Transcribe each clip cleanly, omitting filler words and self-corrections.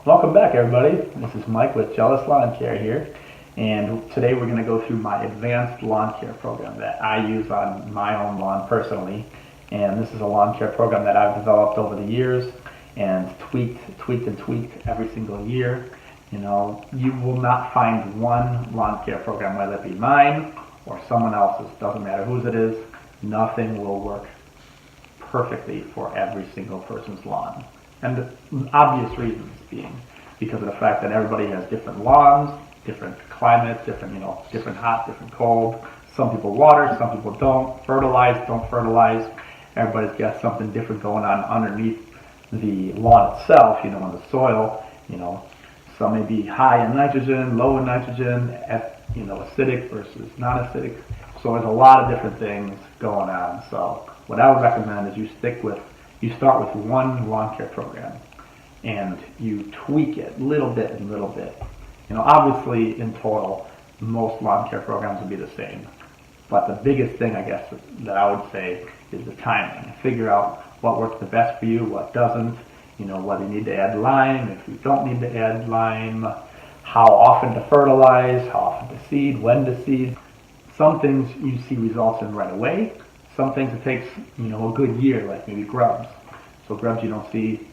Welcome back, everybody. This is Mike with Jealous Lawn Care here, and today we're going to go through my advanced lawn care program that I use on my own lawn personally. And this is a lawn care program that I've developed over the years and tweaked every single year. You know, you will not find one lawn care program, whether it be mine or someone else's, doesn't matter whose it is, nothing will work perfectly for every single person's lawn. And the obvious reasons being because of the fact that everybody has different lawns, different climates, different hot, different cold. Some people water, some people don't. Fertilize, don't fertilize. Everybody's got something different going on underneath the lawn itself, in the soil. Some may be high in nitrogen, low in nitrogen, acidic versus non-acidic. So there's a lot of different things going on. So what I would recommend is you start with one lawn care program and you tweak it little bit and little bit. Obviously in total, most lawn care programs will be the same. But the biggest thing, I guess, that I would say is the timing. Figure out what works the best for you, what doesn't, whether you need to add lime, if you don't need to add lime, how often to fertilize, how often to seed, when to seed. Some things you see results in right away. Some things it takes, a good year, like maybe grubs. So grubs you don't see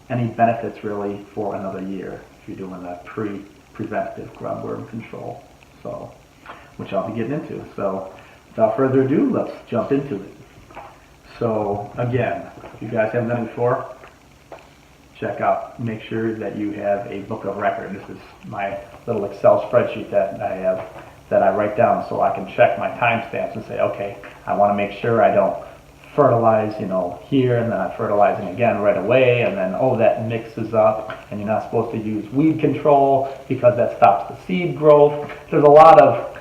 any benefits really for another year if you're doing that preventative grub worm control. So, which I'll be getting into. So, without further ado, let's jump into it. So, again, if you guys haven't done it before, make sure that you have a book of record. This is my little Excel spreadsheet that I have that I write down so I can check my timestamps and say, okay, I want to make sure I don't fertilize, here and then I'm fertilizing again right away, and then, that mixes up and you're not supposed to use weed control because that stops the seed growth. There's a lot of,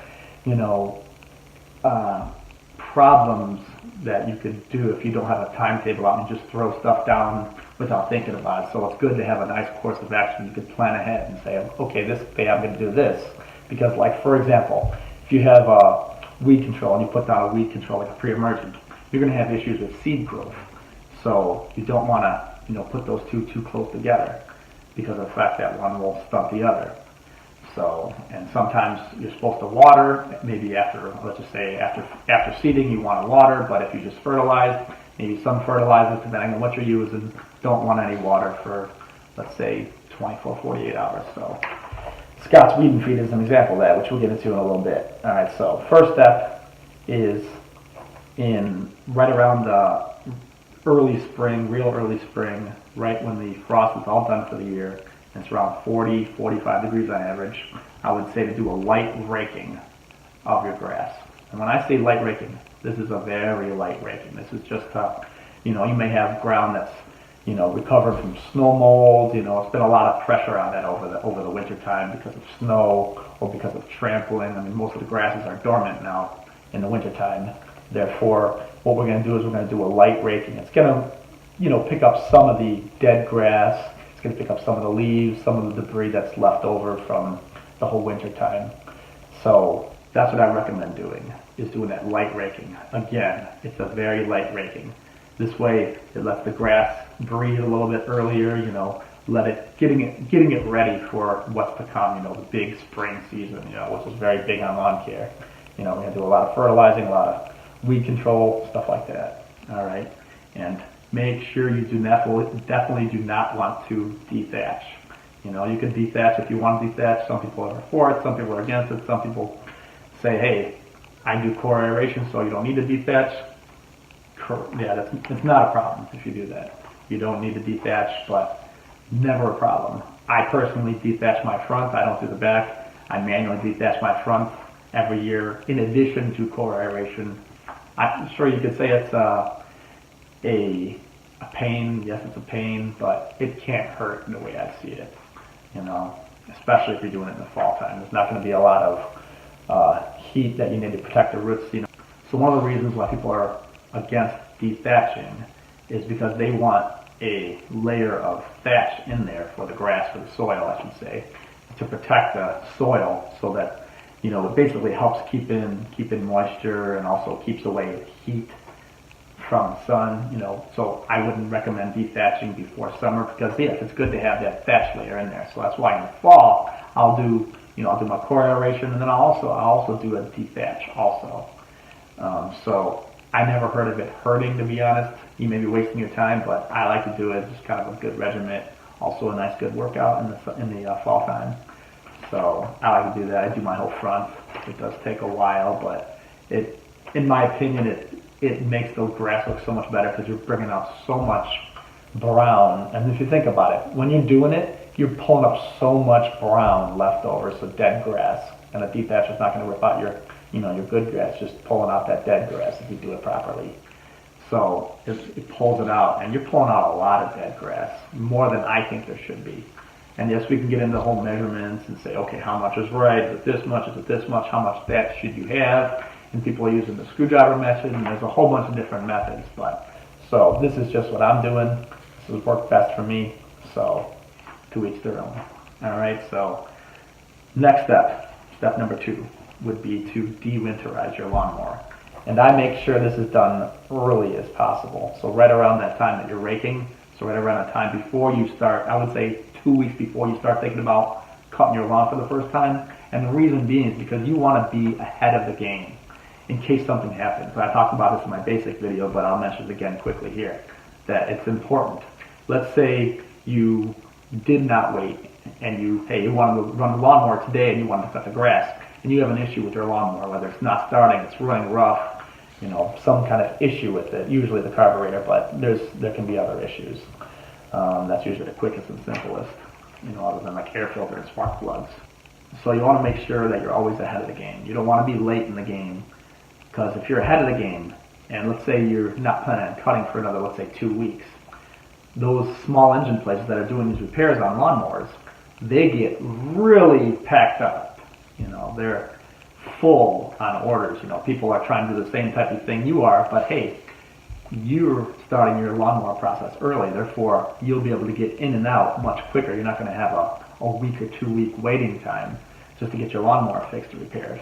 problems that you could do if you don't have a timetable out and just throw stuff down without thinking about it. So it's good to have a nice course of action. You can plan ahead and say, okay, this day I'm going to do this. Because, like, for example, if you have weed control and you put down a weed control like a pre-emergent, you're going to have issues with seed growth. So you don't want to, put those two too close together because of the fact that one will stunt the other. So, and sometimes you're supposed to water, maybe after, let's just say after seeding you want to water, but if you just fertilize, maybe some fertilizers, depending on what you're using, don't want any water for, let's say, 24, 48 hours. So Scott's Weed and Feed is an example of that, which we'll get into in a little bit. All right, so first step is right around the real early spring, right when the frost is all done for the year, and it's around 40, 45 degrees on average, I would say to do a light raking of your grass. And when I say light raking, this is a very light raking. This is just, you may have ground that's, recovered from snow mold. It's been a lot of pressure on that over the winter time because of snow or because of trampling. I mean, most of the grasses are dormant now in the winter time. Therefore, what we're going to do is we're going to do a light raking. It's going to, pick up some of the dead grass. It's going to pick up some of the leaves, some of the debris that's left over from the whole winter time. So that's what I recommend doing, is doing that light raking. Again, it's a very light raking. This way, it lets the grass breathe a little bit earlier, getting it ready for what's to come, the big spring season, which is very big on lawn care. We're going to do a lot of fertilizing, a lot of weed control, stuff like that. All right, and make sure you definitely do not want to dethatch. You can dethatch if you want to dethatch. Some people are for it, some people are against it. Some people say, hey, I do core aeration, so you don't need to dethatch. Yeah, it's not a problem if you do that. You don't need to dethatch, but never a problem. I personally dethatch my front. I don't do the back. I manually dethatch my front every year in addition to core aeration. I'm sure you could say it's a pain. Yes, it's a pain, but it can't hurt in the way I see it. Especially if you're doing it in the fall time. There's not going to be a lot of heat that you need to protect the roots. So one of the reasons why people are against dethatching is because they want a layer of thatch in there for the grass, for the soil, I should say, to protect the soil so that, it basically helps keep in moisture and also keeps away heat from sun, so I wouldn't recommend dethatching before summer because yes, it's good to have that thatch layer in there. So that's why in the fall I'll do my core aeration, and then I'll also do a dethatch also. So I never heard of it hurting, to be honest. You may be wasting your time, but I like to do it. It's just kind of a good regimen. Also a nice good workout in the fall time. So I like to do that. I do my whole front. It does take a while, but in my opinion, it makes the grass look so much better because you're bringing out so much brown. And if you think about it, when you're doing it, you're pulling up so much brown leftovers, so dead grass. And a dethatch is not going to rip out your good grass, just pulling out that dead grass if you do it properly. So it pulls it out, and you're pulling out a lot of dead grass, more than I think there should be. And yes, we can get into the whole measurements and say, okay, how much is right? Is it this much? Is it this much? How much thatch should you have? And people are using the screwdriver method, and there's a whole bunch of different methods. So this is just what I'm doing. This has worked best for me. So to each their own. All right. So next step number 2, would be to de-winterize your lawnmower. And I make sure this is done early as possible. So right around that time that you're raking, so right around the time before you start, I would say 2 weeks before you start thinking about cutting your lawn for the first time. And the reason being is because you want to be ahead of the game in case something happens. I talked about this in my basic video, but I'll mention it again quickly here, that it's important. Let's say you did not wait and you wanted to run the lawnmower today and you wanted to cut the grass, and you have an issue with your lawnmower, whether it's not starting, it's running rough, some kind of issue with it, usually the carburetor, but there can be other issues. That's usually the quickest and simplest, other than like air filter and spark plugs. So you want to make sure that you're always ahead of the game. You don't want to be late in the game, because if you're ahead of the game, and let's say you're not planning on cutting for another, let's say 2 weeks, those small engine places that are doing these repairs on lawnmowers, they get really packed up. They're full on orders. People are trying to do the same type of thing you are, but hey, you're starting your lawnmower process early, therefore you'll be able to get in and out much quicker. You're not going to have a week or 2 week waiting time just to get your lawnmower fixed or repaired.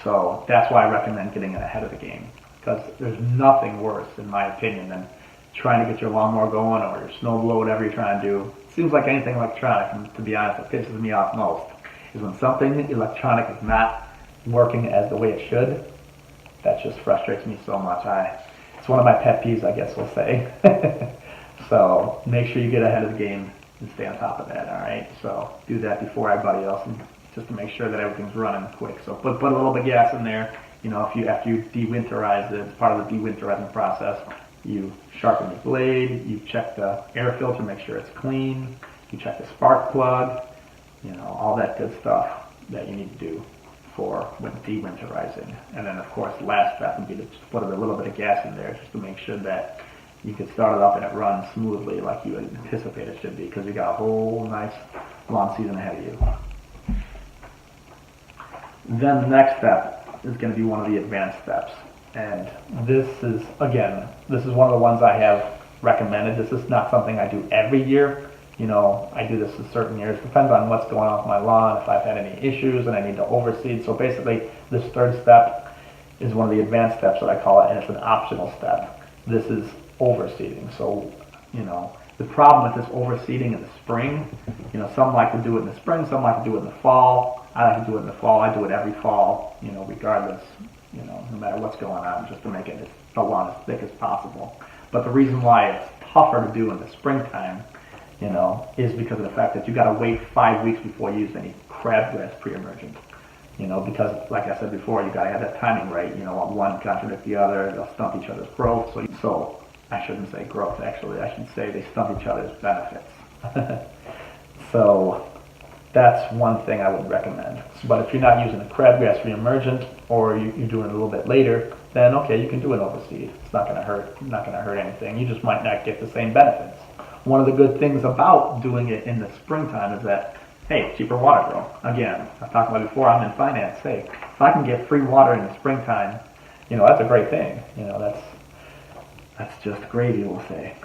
So that's why I recommend getting it ahead of the game, because there's nothing worse, in my opinion, than trying to get your lawnmower going or your snowblower, whatever you're trying to do. It seems like anything electronic, and to be honest, what pisses me off most is when something electronic is not working as the way it should. That just frustrates me so much. It's one of my pet peeves, I guess we'll say. So make sure you get ahead of the game and stay on top of that, all right? So do that before everybody else, and just to make sure that everything's running quick. So put a little bit of gas in there. After you de-winterize it, it's part of the de-winterizing process. You sharpen your blade, you check the air filter, make sure it's clean, you check the spark plug, all that good stuff that you need to do when de-winterizing. And then of course, last step would be to just put a little bit of gas in there just to make sure that you can start it up and it runs smoothly like you anticipate it should be, because you got a whole nice lawn season ahead of you. Then the next step is going to be one of the advanced steps. And this is one of the ones I have recommended. This is not something I do every year. I do this in certain years. Depends on what's going on with my lawn, if I've had any issues and I need to overseed. So basically, this third step is one of the advanced steps that I call it, and it's an optional step. This is overseeding. So, the problem with this overseeding in the spring, some like to do it in the spring, some like to do it in the fall. I like to do it in the fall. I do it every fall, regardless, no matter what's going on, just to make it the lawn as thick as possible. But the reason why it's tougher to do in the springtime, is because of the fact that you got to wait 5 weeks before you use any crabgrass pre-emergent. Because like I said before, you got to have that timing right. One contradict the other, they'll stunt each other's growth. So I shouldn't say growth, actually. I should say they stunt each other's benefits. So that's one thing I would recommend. But if you're not using a crabgrass pre-emergent, or you're doing it a little bit later, then okay, you can do an overseed. It's not going to hurt anything. You just might not get the same benefits. One of the good things about doing it in the springtime is that, hey, cheaper water bill. Again, I've talked about before, I'm in finance. Hey, if I can get free water in the springtime, that's a great thing. That's just gravy, we'll say.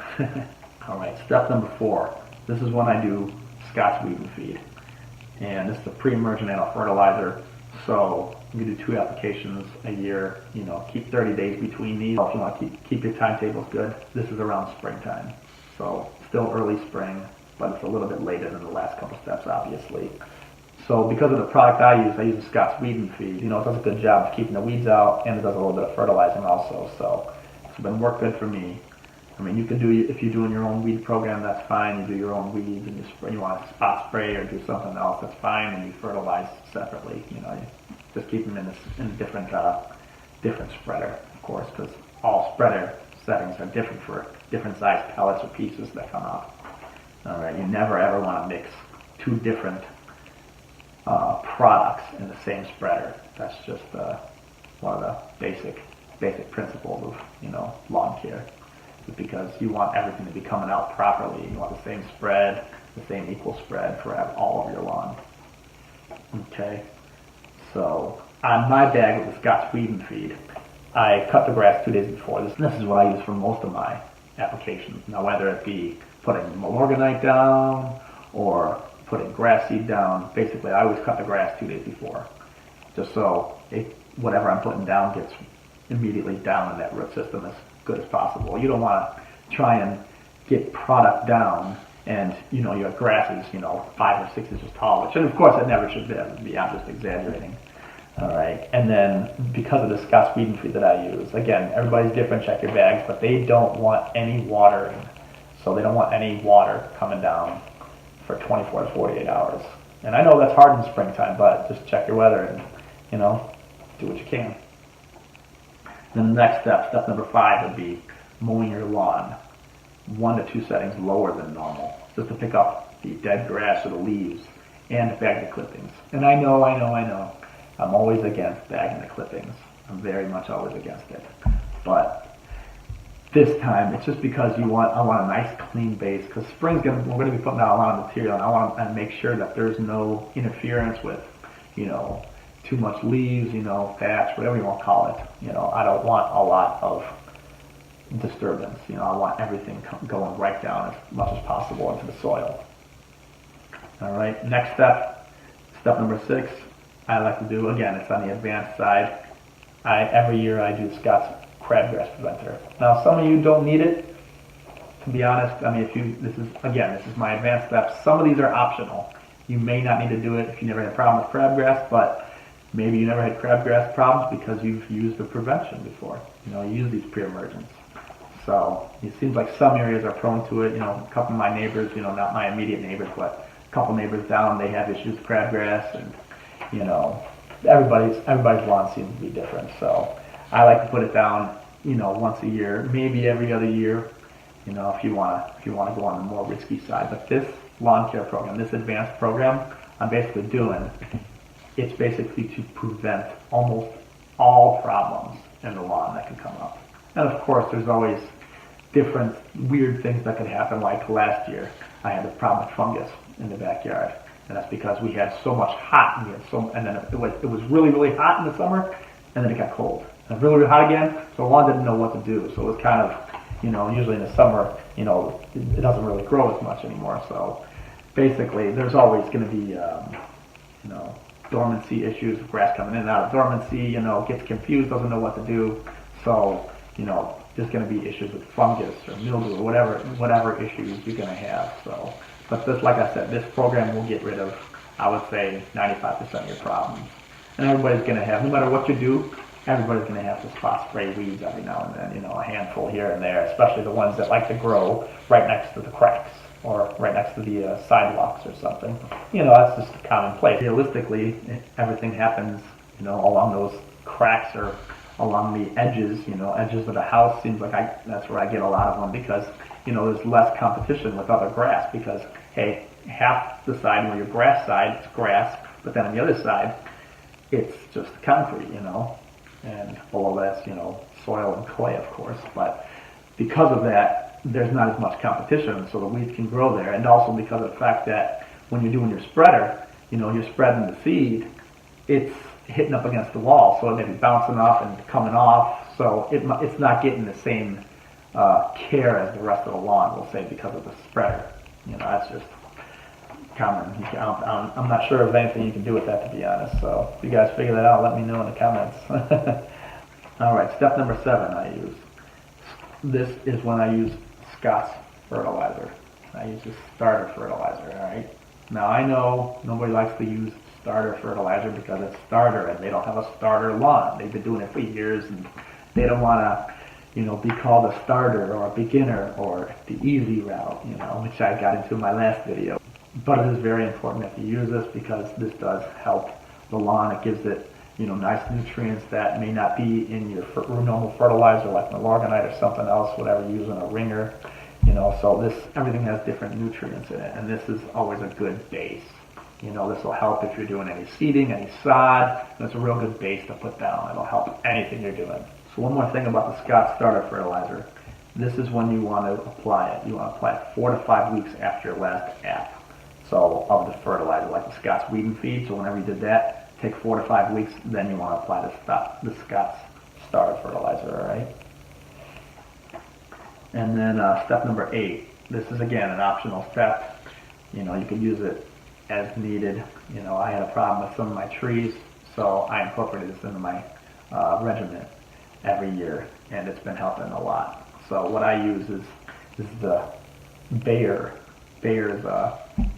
All right, step number 4. This is when I do Scotch weed and feed. And this is a pre-emergent fertilizer. So You can do 2 applications a year, keep 30 days between these. If you want to keep your timetables good, this is around springtime. So still early spring, but it's a little bit later than the last couple steps, obviously. So because of the product I use a Scott's weed and feed. It does a good job of keeping the weeds out, and it does a little bit of fertilizing also. So it's been work good for me. I mean, you can do, if you're doing your own weed program, that's fine. You do your own weeds and you want to spot spray or do something else, that's fine. And you fertilize separately. You just keep them in a different spreader, of course, because all spreader settings are different for different size pellets or pieces that come out. All right, you never ever want to mix 2 different products in the same spreader. That's just one of the basic principles of lawn care. Because you want everything to be coming out properly. You want the same spread, the same equal spread for all of your lawn. Okay, so on my bag with the Scott's weed and feed, I cut the grass 2 days before. This is what I use for most of my applications. Now, whether it be putting Milorganite down or putting grass seed down, basically I always cut the grass 2 days before, just so whatever I'm putting down gets immediately down in that root system as good as possible. You don't want to try and get product down and your grass is 5 or 6 inches tall, which of course it never should be. I'm just exaggerating. All right, and then because of the Scott's weed and feed that I use, again, everybody's different, check your bags, but they don't want any watering. So they don't want any water coming down for 24 to 48 hours. And I know that's hard in springtime, but just check your weather and do what you can. Then the next step number 5, would be mowing your lawn 1 to 2 settings lower than normal, just to pick up the dead grass or the leaves and to bag the clippings. And I know, I'm always against bagging the clippings. I'm very much always against it. But this time, it's just because I want a nice clean base, because we're going to be putting out a lot of material, and I want to make sure that there's no interference with, too much leaves, thatch, whatever you want to call it. I don't want a lot of disturbance. I want everything going right down as much as possible into the soil. All right, next step number 6, I like to do, again, it's on the advanced side. Every year I do Scott's crabgrass preventer. Now, some of you don't need it, to be honest. I mean, this is my advanced steps. Some of these are optional. You may not need to do it if you never had a problem with crabgrass, but maybe you never had crabgrass problems because you've used the prevention before. You use these pre-emergents. So it seems like some areas are prone to it. A couple of my neighbors, not my immediate neighbors, but a couple neighbors down, they have issues with crabgrass, and everybody's lawn seems to be different. So I like to put it down, once a year, maybe every other year, if you want to go on the more risky side. But this lawn care program, this advanced program, I'm basically doing, it's basically to prevent almost all problems in the lawn that can come up. And of course, there's always different weird things that could happen. Like last year, I had a problem with fungus in the backyard, and that's because we had so much hot, and then it was really, really hot in the summer, and then it got cold. And really, really hot again, so the lawn didn't know what to do. So it was kind of, usually in the summer, it doesn't really grow as much anymore. So basically, there's always going to be, dormancy issues, grass coming in and out of dormancy, gets confused, doesn't know what to do. So, there's going to be issues with fungus or mildew or whatever issues you're going to have. So, but this, like I said, this program will get rid of, I would say, 95% of your problems. And everybody's going to have, no matter what you do, everybody's going to have to spot spray weeds every now and then, a handful here and there, especially the ones that like to grow right next to the cracks or right next to the sidewalks or something. That's just commonplace. Realistically, everything happens, along those cracks or along the edges, edges of the house. Seems like that's where I get a lot of them because, there's less competition with other grass because, hey, half the side where your grass side, it's grass, but then on the other side, it's just concrete, and below that's, soil and clay, of course. But because of that, there's not as much competition, so the weeds can grow there. And also because of the fact that when you're doing your spreader, you're spreading the seed, it's hitting up against the wall, so it may be bouncing off and coming off, so it's not getting the same care as the rest of the lawn, we'll say, because of the spreader. That's just common. I'm not sure of anything you can do with that, to be honest. So if you guys figure that out, let me know in the comments. All right, step number 7 I use. This is when I use Scott's fertilizer. I use this starter fertilizer, all right? Now I know nobody likes to use starter fertilizer because it's starter and they don't have a starter lawn. They've been doing it for years and they don't want to, be called a starter or a beginner or the easy route, which I got into in my last video. But it is very important that you use this because this does help the lawn. It gives it, nice nutrients that may not be in your normal fertilizer like Milorganite or something else, whatever you use in a ringer. So everything has different nutrients in it, and this is always a good base. This will help if you're doing any seeding, any sod. It's a real good base to put down. It'll help anything you're doing. So one more thing about the Scott starter fertilizer. This is when you want to apply it. You want to apply it 4 to 5 weeks after your last app. So of the fertilizer, like the Scott's weed and feed. So whenever you did that, take 4 to 5 weeks, then you want to apply the Scott's starter fertilizer, all right? And then step number 8. This is again an optional step. You can use it as needed. I had a problem with some of my trees, so I incorporated this into my regimen every year, and it's been helping a lot. So what I use is the Bayer's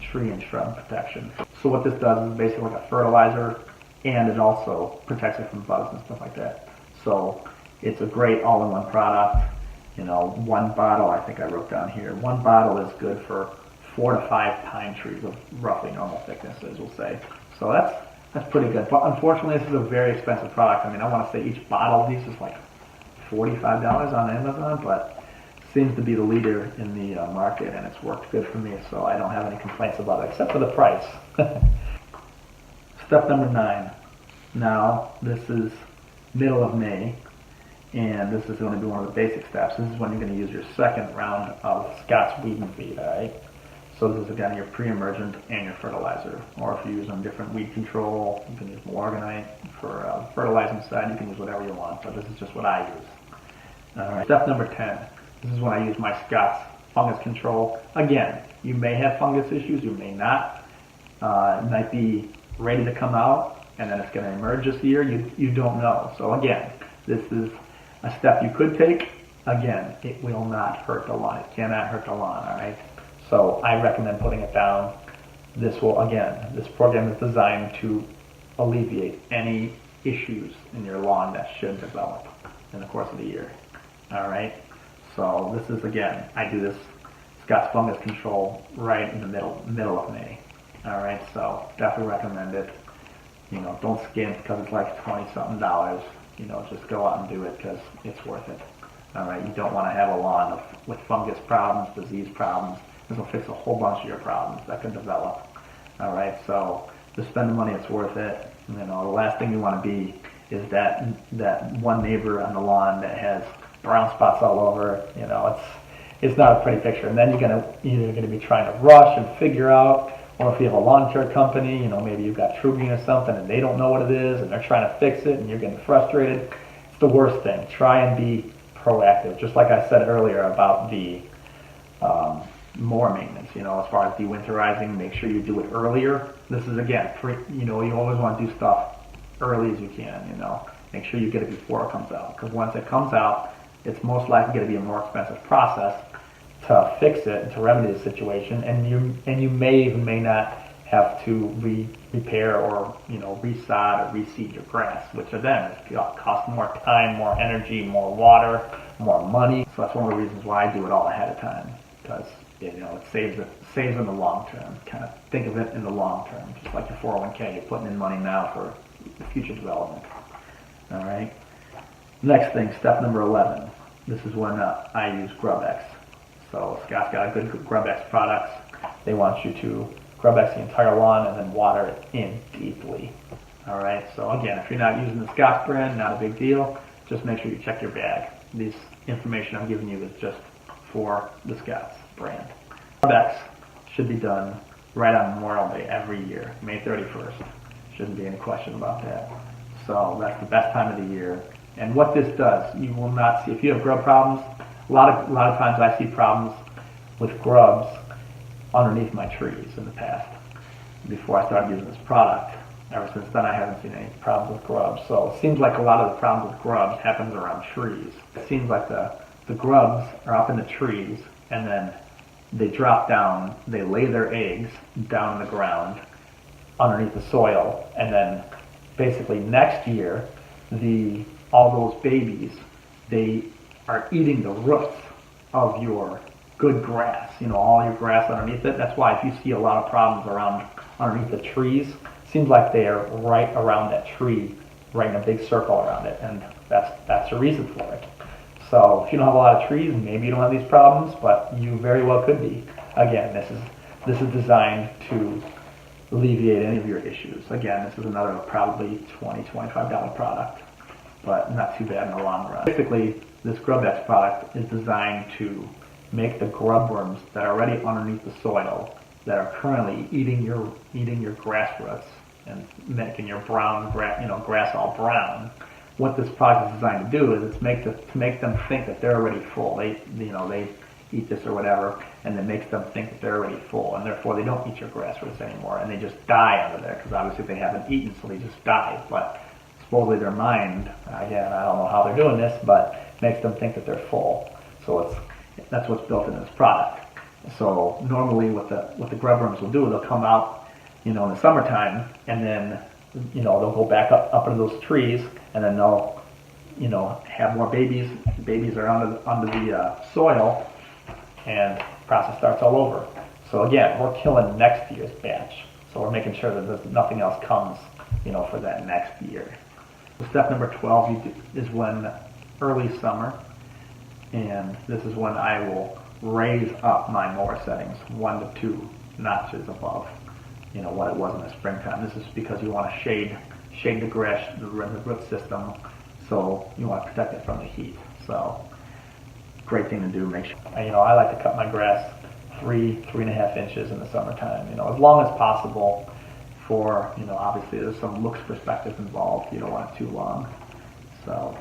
tree and shrub protection. So what this does is basically like a fertilizer, and it also protects it from bugs and stuff like that. So it's a great all-in-one product. One bottle, I think I wrote down here, one bottle is good for 4 to 5 pine trees of roughly normal thicknesses, we'll say. So that's pretty good. But unfortunately, this is a very expensive product. I want to say each bottle of these is like $45 on Amazon, but seems to be the leader in the market, and it's worked good for me, so I don't have any complaints about it, except for the price. Step number 9. Now, this is middle of May, and this is going to be one of the basic steps. This is when you're going to use your second round of Scott's weed and feed, all right? So this is again your pre-emergent and your fertilizer. Or if you use on different weed control, you can use Milorganite. For fertilizing side, you can use whatever you want, but this is just what I use. All right. Step number 10. This is when I use my Scott's fungus control. Again, you may have fungus issues, you may not. It might be ready to come out, and then it's going to emerge this year. You don't know. So again, this is a step you could take. Again, it will not hurt the lawn. It cannot hurt the lawn, all right? So I recommend putting it down. This program is designed to alleviate any issues in your lawn that should develop in the course of the year, all right? So this is, again, I do this Scott's fungus control right in the middle of May, all right? So definitely recommend it. Don't skimp because it's like $20-something. Just go out and do it because it's worth it. All right, you don't want to have a lawn with fungus problems, disease problems. This will fix a whole bunch of your problems that could develop. All right, so to spend the money, it's worth it. The last thing you want to be is that one neighbor on the lawn that has brown spots all over. It's not a pretty picture. And then you're either going to be trying to rush and figure out, or if you have a lawn care company, maybe you've got TruGreen or something and they don't know what it is and they're trying to fix it and you're getting frustrated. It's the worst thing. Try and be proactive. Just like I said earlier about the mower maintenance, as far as de-winterizing, make sure you do it earlier. This is, again, you always want to do stuff early as you can, Make sure you get it before it comes out, because once it comes out, it's most likely going to be a more expensive process to fix it and to remedy the situation, and you may not have to repair or resod or reseed your grass, which then costs more time, more energy, more water, more money. So that's one of the reasons why I do it all ahead of time, because it saves in the long term. Kind of think of it in the long term, just like your 401k. You're putting in money now for the future development. All right. Next thing, step number 11. This is when I use Grubex. So Scott's got a good Grubex products. They want you to Grubex the entire lawn and then water it in deeply. All right. So again, if you're not using the Scott's brand, not a big deal. Just make sure you check your bag. This information I'm giving you is just for the Scott's brand. Grubex should be done right on Memorial Day every year, May 31st. Shouldn't be any question about that. So that's the best time of the year. And what this does, you will not see, if you have grub problems, a lot of times I see problems with grubs underneath my trees in the past. before I started using this product. Ever since then, I haven't seen any problems with grubs. So it seems like a lot of the problems with grubs happens around trees. It seems like the grubs are up in the trees, and then they drop down, they lay their eggs down in the ground underneath the soil, and then basically next year, all those babies, they are eating the roots of your good grass, all your grass underneath it. That's why if you see a lot of problems around underneath the trees, it seems like they are right around that tree, right in a big circle around it, and that's the reason for it. So if you don't have a lot of trees, maybe you don't have these problems, but you very well could be. Again, this is designed to alleviate any of your issues. Again, this is another probably $20-$25 product, but not too bad in the long run. Basically, this Grubex product is designed to make the grub worms that are already underneath the soil, that are currently eating your grass roots and making your brown grass all brown. What this product is designed to do is it's to make them think that they're already full. They eat this or whatever, and it makes them think that they're already full, and therefore they don't eat your grass roots anymore, and they just die under there because obviously they haven't eaten, so they just die. But supposedly their mind, again, I don't know how they're doing this, but makes them think that they're full. So that's what's built into this product. So normally what the grub worms will do, they'll come out, in the summertime, and then they'll go back up into those trees, and then they'll have more babies. The babies are under the soil, and the process starts all over. So again, we're killing next year's batch. So we're making sure that nothing else comes, for that next year. So step number 12 is when early summer, and this is when I will raise up my mower settings 1 to 2 notches above, what it was in the springtime. This is because you want to shade the grass, the root system, so you want to protect it from the heat. So great thing to do. Make sure, I like to cut my grass 3.5 inches in the summertime, as long as possible. For obviously there's some looks perspective involved. You don't want it too long. So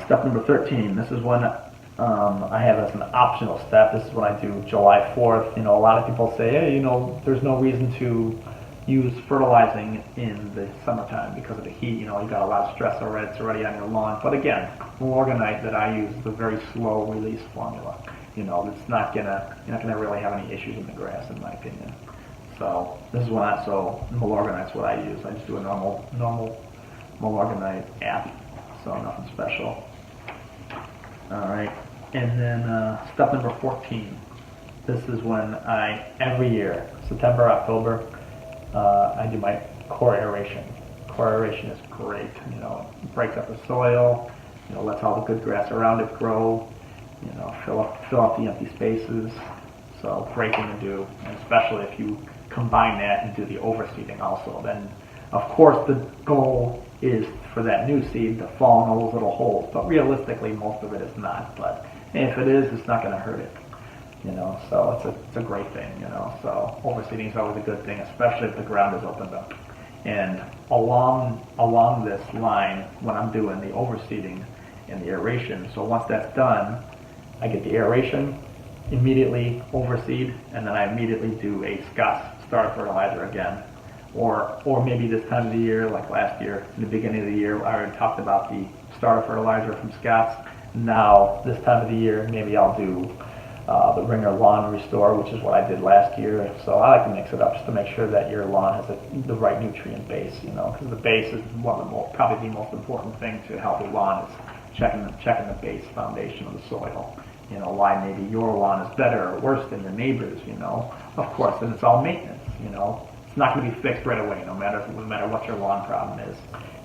step number 13. This is when I have as an optional step. This is when I do July 4th. A lot of people say, hey, there's no reason to use fertilizing in the summertime because of the heat. You got a lot of stress already. It's already on your lawn. But again, Milorganite that I use is a very slow release formula. It's not you're not gonna really have any issues in the grass, in my opinion. So this is Milorganite's what I use. I just do a normal Milorganite app. So nothing special. All right, and then step number 14. This is when every year, September, October, I do my core aeration. Core aeration is great. It breaks up the soil, lets all the good grass around it grow, fill up the empty spaces. So great thing to do, and especially if you combine that and do the overseeding also. Then, of course, the goal is for that new seed to fall in all those little holes, but realistically, most of it is not. But if it is, it's not going to hurt it. So it's a great thing. So overseeding is always a good thing, especially if the ground is opened up. And along this line, when I'm doing the overseeding and the aeration, so once that's done, I get the aeration, immediately overseed, and then I immediately do a Scott's starter fertilizer again. Or maybe this time of the year, like last year, in the beginning of the year, I already talked about the starter fertilizer from Scott's. Now, this time of the year, maybe I'll do the Ringer Lawn Restore, which is what I did last year. So I like to mix it up just to make sure that your lawn has the right nutrient base, because the base is probably the most important thing to a healthy lawn is checking the base foundation of the soil. Why maybe your lawn is better or worse than your neighbor's, Of course, and it's all maintenance, It's not going to be fixed right away, no matter what your lawn problem is.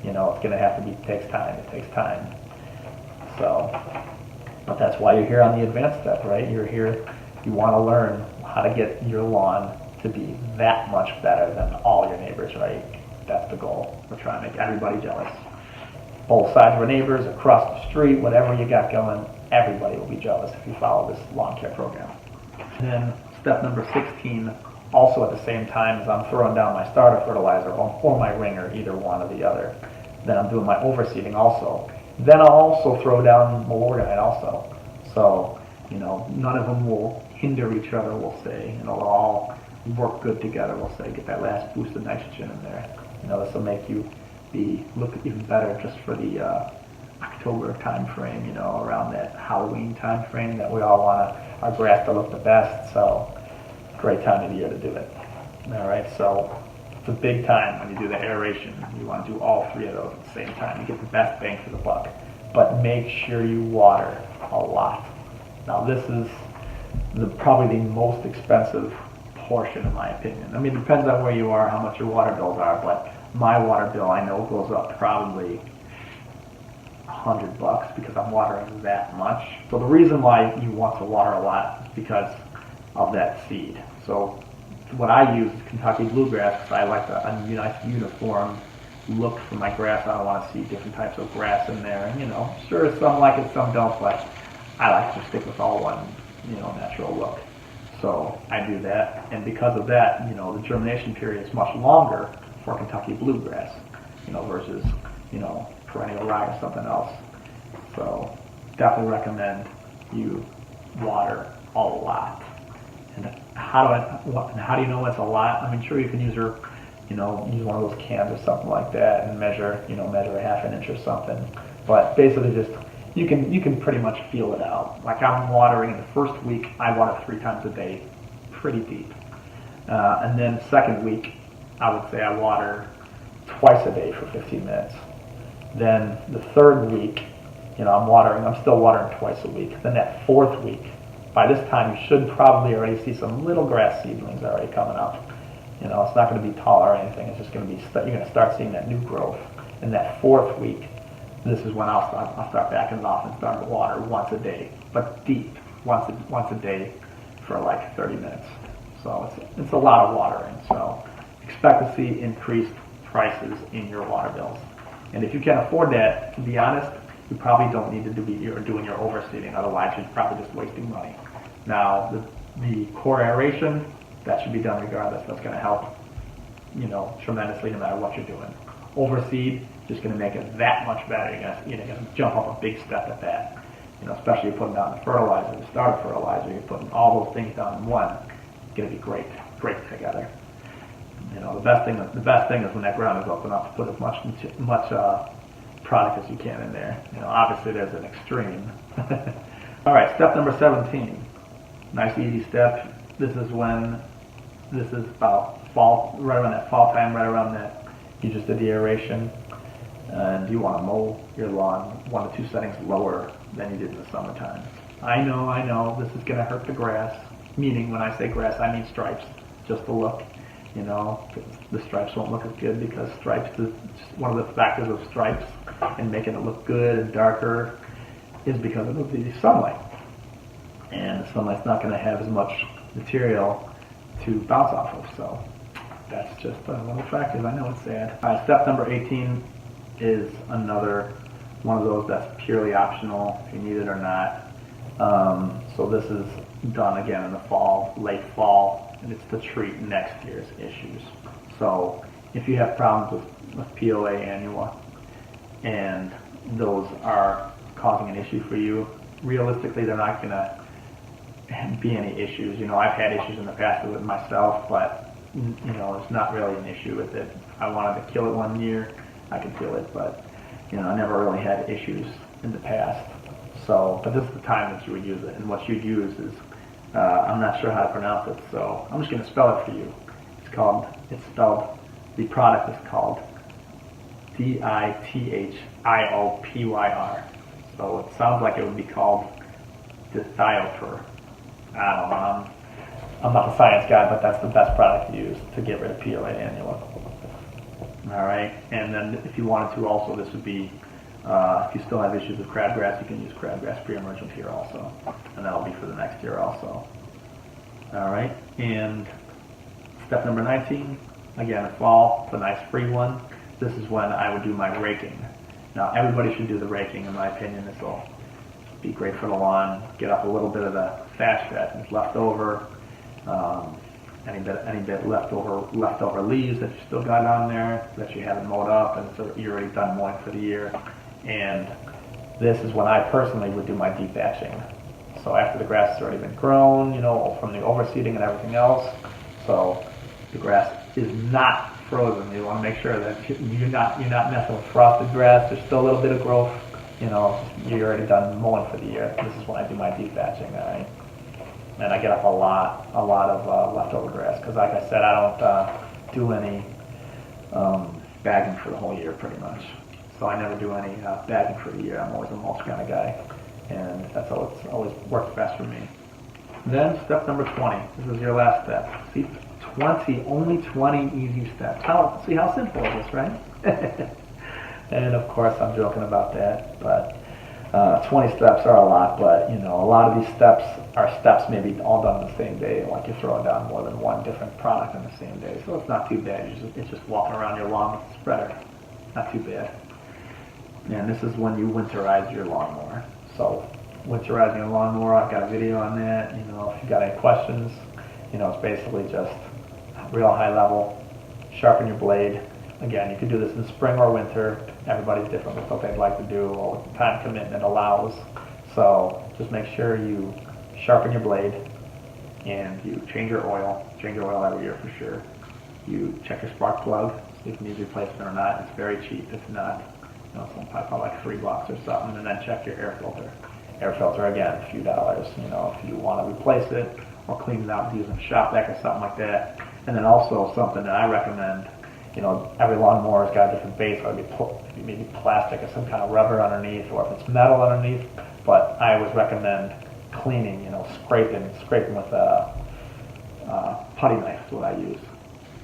It's going to have to be, takes time. So, but that's why you're here on the advanced step, right? You're here, you want to learn how to get your lawn to be that much better than all your neighbors, right? That's the goal. We're trying to make everybody jealous. Both sides of our neighbors, across the street, whatever you got going, everybody will be jealous if you follow this lawn care program. And then step number 16, also at the same time as I'm throwing down my starter fertilizer or my ringer, either one or the other, then I'm doing my overseeding also. Then I'll also throw down Milorganite also. So, none of them will hinder each other, we'll say. They'll all work good together, we'll say, get that last boost of nitrogen in there. This will make you look even better just for the October time frame, around that Halloween time frame that we all want our grass to look the best. So great time of the year to do it. All right, so it's a big time when you do the aeration. You want to do all three of those at the same time. You get the best bang for the buck. But make sure you water a lot. Now this is probably the most expensive portion in my opinion. I mean, it depends on where you are, how much your water bills are, but my water bill I know goes up probably $100 because I'm watering that much. So the reason why you want to water a lot is because of that seed. So what I use is Kentucky bluegrass because I like a nice uniform look for my grass. I don't want to see different types of grass in there. Sure, some like it, some don't, but I like to stick with all one, natural look. So I do that, and because of that, the germination period is much longer for Kentucky bluegrass, versus, perennial rye or something else. So definitely recommend you water a lot. And how do you know it's a lot? I mean, sure, you can use use one of those cans or something like that and measure a half an inch or something. But basically just, you can pretty much feel it out. Like I'm watering in the first week, I water 3 times a day, pretty deep. And then second week, I would say I water twice a day for 15 minutes. Then the third week, I'm still watering twice a week. Then that fourth week, by this time you should probably already see some little grass seedlings already coming up. It's not going to be tall or anything. It's just going to be, you're going to start seeing that new growth. In that fourth week, this is when I'll start backing it off and start to water once a day, but deep, once a day for like 30 minutes. So it's a lot of watering. So expect to see increased prices in your water bills. And if you can't afford that, to be honest, you probably don't need to doing your overseeding. Otherwise, you're probably just wasting money. Now, the core aeration, that should be done regardless. That's going to help, tremendously no matter what you're doing. Overseed, just going to make it that much better. You're going to jump up a big step at that. Especially you're putting down the fertilizer, the starter fertilizer, you're putting all those things down in one. It's going to be great together. The best thing is when that ground is open up to put as much product as you can in there. Obviously there's an extreme. All right, step number 17. Nice easy step. This is about fall, right around that fall time, right around that you just did the aeration, and you want to mow your lawn 1 to 2 settings lower than you did in the summertime. I know, this is going to hurt the grass, meaning when I say grass, I mean stripes, just the look. The stripes won't look as good because stripes is one of the factors of stripes and making it look good and darker is because of the sunlight. And the sunlight's not going to have as much material to bounce off of, so that's just one of the factors. I know it's sad. All right, step number 18 is another one of those that's purely optional if you need it or not. So this is done again in the fall, late fall, and it's to treat next year's issues. So if you have problems with POA annua and those are causing an issue for you, realistically they're not going to be any issues. I've had issues in the past with it myself, but it's not really an issue with it. I wanted to kill it one year, I could kill it, but I never really had issues in the past. So, but this is the time that you would use it, and what you'd use is, I'm not sure how to pronounce it, so I'm just going to spell it for you. The product is called Dithiopyr. So it sounds like it would be called Dithiopyr. I don't know, I'm not a science guy, but that's the best product to use to get rid of POA annua. Alright, and then if you wanted to also, this would be, if you still have issues with crabgrass, you can use crabgrass pre-emergent here also, and that'll be for the next year also. Alright, and step number 19, again, fall, it's a nice free one. This is when I would do my raking. Now, everybody should do the raking, in my opinion. This will be great for the lawn, get up a little bit of the thatch that is left over, any bit leftover leaves that you still got on there that you haven't mowed up, and so you're already done mowing for the year. And this is when I personally would do my de-thatching. So after the grass has already been grown, from the overseeding and everything else, So the grass is not frozen. You want to make sure that you're not messing with frosted grass. There's still a little bit of growth. You know, you're already done mowing for the year. This is when I do my de-thatching, all right? And I get up a lot of leftover grass because, like I said, I don't do any bagging for the whole year, pretty much. So I never do any bagging for the year. I'm always a mulch kind of guy, and that's always worked best for me. Then step number 20. This is your last step. See, only 20 easy steps. See how simple it is, right? And of course, I'm joking about that, but 20 steps are a lot. But you know, a lot of these steps are steps maybe all done on the same day. Like you're throwing down more than one different product on the same day, so it's not too bad. It's just walking around your lawn with a spreader. Not too bad. And this is when you winterize your lawnmower. So winterizing a lawnmower, I've got a video on that. You know, if you got any questions, you know, it's basically just real high level, sharpen your blade. Again, you can do this in spring or winter. Everybody's different with what they'd like to do or what the time commitment allows. So just make sure you sharpen your blade and you change your oil. Change your oil every year for sure. You check your spark plug, see if it needs replacement or not. It's very cheap. If not, you know, it's probably like $3 or something. And then check your air filter. Air filter, again, a few dollars. You know, if you want to replace it or clean it out using shop vac or something like that. And then also something that I recommend, you know, every lawnmower's got a different base, whether it be maybe plastic or some kind of rubber underneath, or if it's metal underneath. But I always recommend cleaning, you know, scraping with a putty knife is what I use,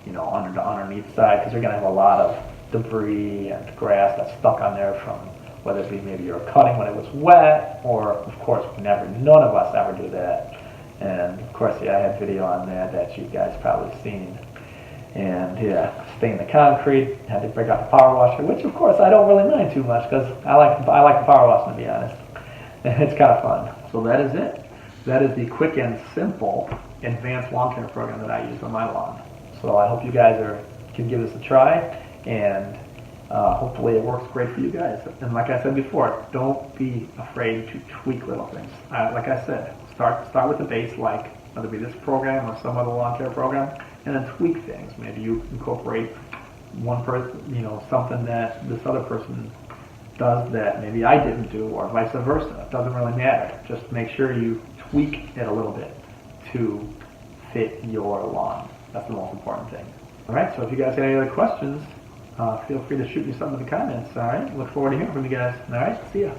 you know, under the underneath side, because you're going to have a lot of debris and grass that's stuck on there from whether it be maybe you're cutting when it was wet, or of course none of us ever do that. And of course, yeah, I had video on that you guys probably seen. And yeah, stain the concrete, had to break out the power washer, which of course I don't really mind too much because I like the power washing, to be honest. It's kind of fun. So that is it. That is the quick and simple advanced lawn care program that I use on my lawn. So I hope you guys can give this a try, and hopefully it works great for you guys. And like I said before, don't be afraid to tweak little things. Like I said, start with the base, like whether it be this program or some other lawn care program, and then tweak things. Maybe you incorporate one person, you know, something that this other person does that maybe I didn't do, or vice versa. It doesn't really matter. Just make sure you tweak it a little bit to fit your lawn. That's the most important thing. All right, so if you guys have any other questions, feel free to shoot me something in the comments. All right, look forward to hearing from you guys. All right, see ya.